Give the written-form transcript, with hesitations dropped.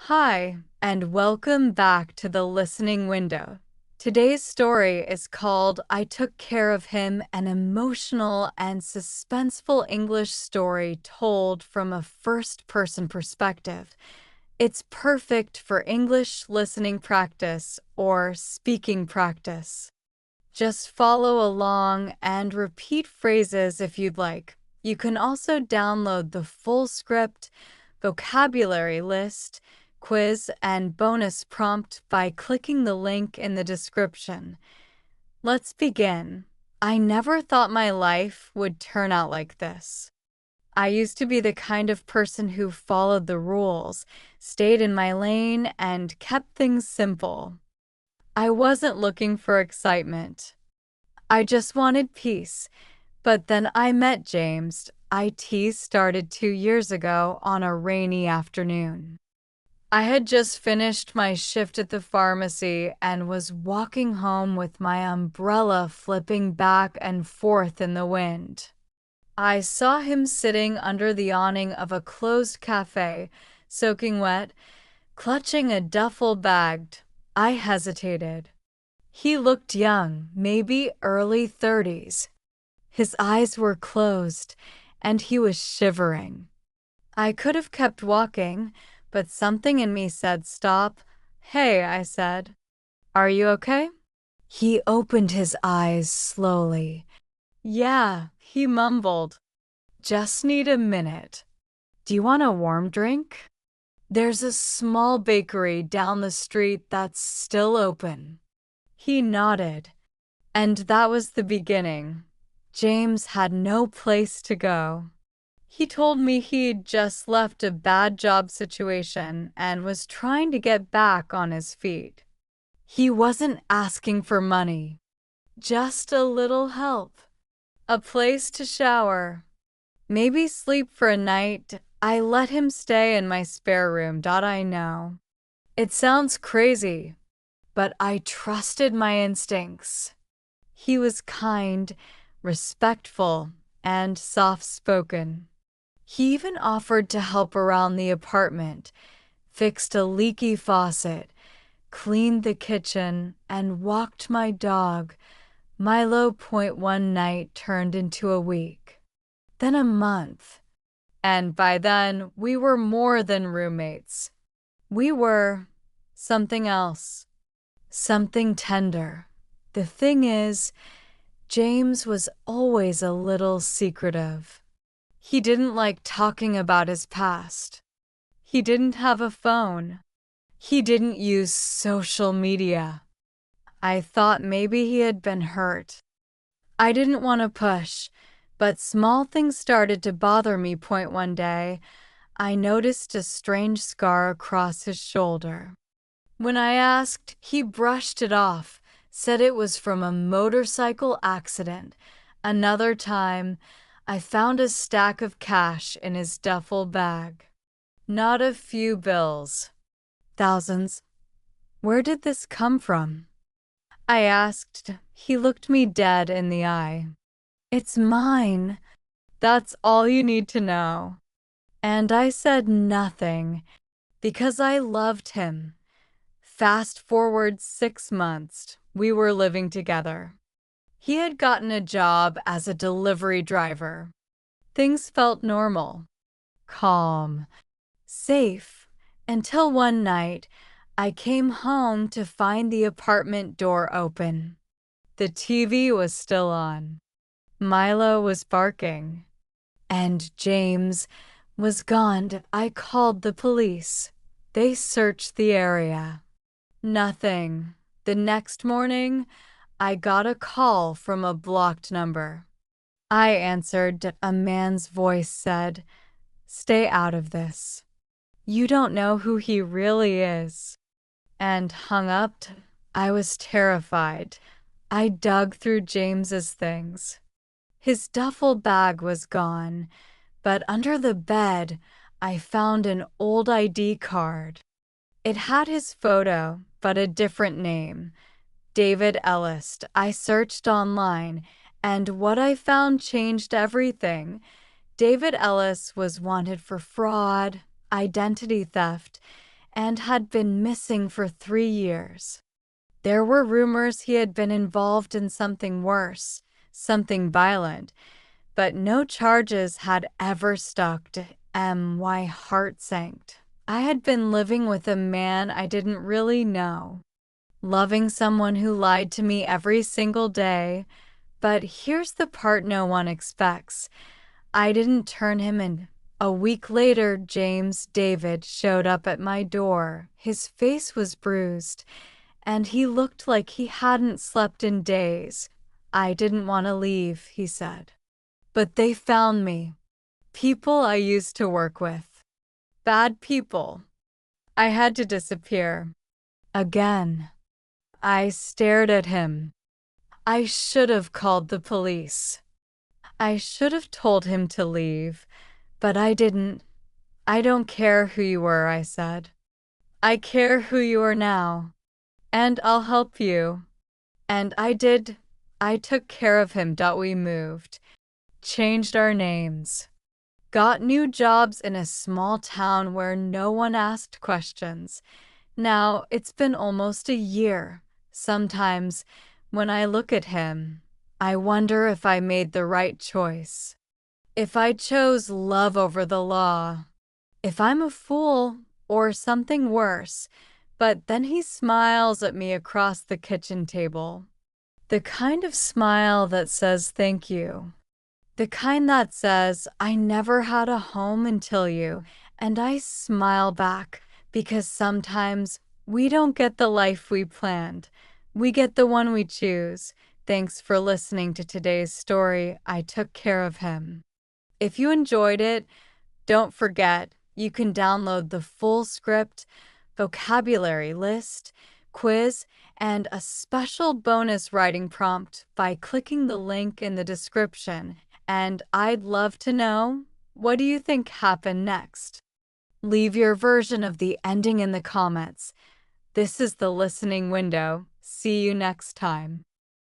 Hi, and welcome back to the listening window. Today's story is called I Took Care of Him, an emotional and suspenseful English story told from a first-person perspective. It's perfect for English listening practice or speaking practice. Just follow along and repeat phrases if you'd like. You can also download the full script, vocabulary list, quiz, and bonus prompt by clicking the link in the description. Let's begin. I never thought my life would turn out like this. I used to be the kind of person who followed the rules, stayed in my lane, and kept things simple. I wasn't looking for excitement. I just wanted peace. But then I met James. IT started 2 years ago on a rainy afternoon. I had just finished my shift at the pharmacy and was walking home with my umbrella flipping back and forth in the wind. I saw him sitting under the awning of a closed cafe, soaking wet, clutching a duffel bag. I hesitated. He looked young, maybe early 30s. His eyes were closed, and he was shivering. I could have kept walking, but something in me said stop. Hey, I said. Are you okay? He opened his eyes slowly. Yeah, he mumbled. Just need a minute. Do you want a warm drink? There's a small bakery down the street that's still open. He nodded, and that was the beginning. James had no place to go. He told me he'd just left a bad job situation and was trying to get back on his feet. He wasn't asking for money, just a little help, a place to shower, maybe sleep for a night. I let him stay in my spare room. I know. It sounds crazy, but I trusted my instincts. He was kind, respectful, and soft-spoken. He even offered to help around the apartment, fixed a leaky faucet, cleaned the kitchen, and walked my dog. My low point one night turned into a week, then a month, and by then we were more than roommates. We were something else, something tender. The thing is, James was always a little secretive. He didn't like talking about his past. He didn't have a phone. He didn't use social media. I thought maybe he had been hurt. I didn't want to push, but small things started to bother me. One day, I noticed a strange scar across his shoulder. When I asked, he brushed it off, said it was from a motorcycle accident. Another time, I found a stack of cash in his duffel bag. Not a few bills. Thousands. Where did this come from? I asked. He looked me dead in the eye. It's mine. That's all you need to know. And I said nothing, because I loved him. Fast forward 6 months, we were living together. He had gotten a job as a delivery driver. Things felt normal, calm, safe, until one night I came home to find the apartment door open. The TV was still on. Milo was barking, and James was gone. I called the police. They searched the area. Nothing. The next morning, I got a call from a blocked number. I answered. A man's voice said, "Stay out of this. You don't know who he really is." And hung up. I was terrified. I dug through James's things. His duffel bag was gone, but under the bed, I found an old ID card. It had his photo, but a different name. David Ellis. I searched online, and what I found changed everything. David Ellis was wanted for fraud, identity theft, and had been missing for 3 years. There were rumors he had been involved in something worse, something violent, but no charges had ever stuck to him. My heart sank. I had been living with a man I didn't really know, loving someone who lied to me every single day. But here's the part no one expects. I didn't turn him in. A week later, James David showed up at my door. His face was bruised, and he looked like he hadn't slept in days. I didn't want to leave, he said. But they found me. People I used to work with. Bad people. I had to disappear. Again. I stared at him. I should have called the police. I should have told him to leave, but I didn't. I don't care who you were, I said. I care who you are now. And I'll help you. And I did. I took care of him. We moved. Changed our names. Got new jobs in a small town where no one asked questions. Now it's been almost a year. Sometimes, when I look at him, I wonder if I made the right choice. If I chose love over the law. If I'm a fool or something worse. But then he smiles at me across the kitchen table. The kind of smile that says thank you. The kind that says, I never had a home until you. And I smile back because sometimes we don't get the life we planned. We get the one we choose. Thanks for listening to today's story. I took care of him. If you enjoyed it, don't forget, you can download the full script, vocabulary list, quiz, and a special bonus writing prompt by clicking the link in the description. And I'd love to know, what do you think happened next? Leave your version of the ending in the comments. This is the listening window. See you next time.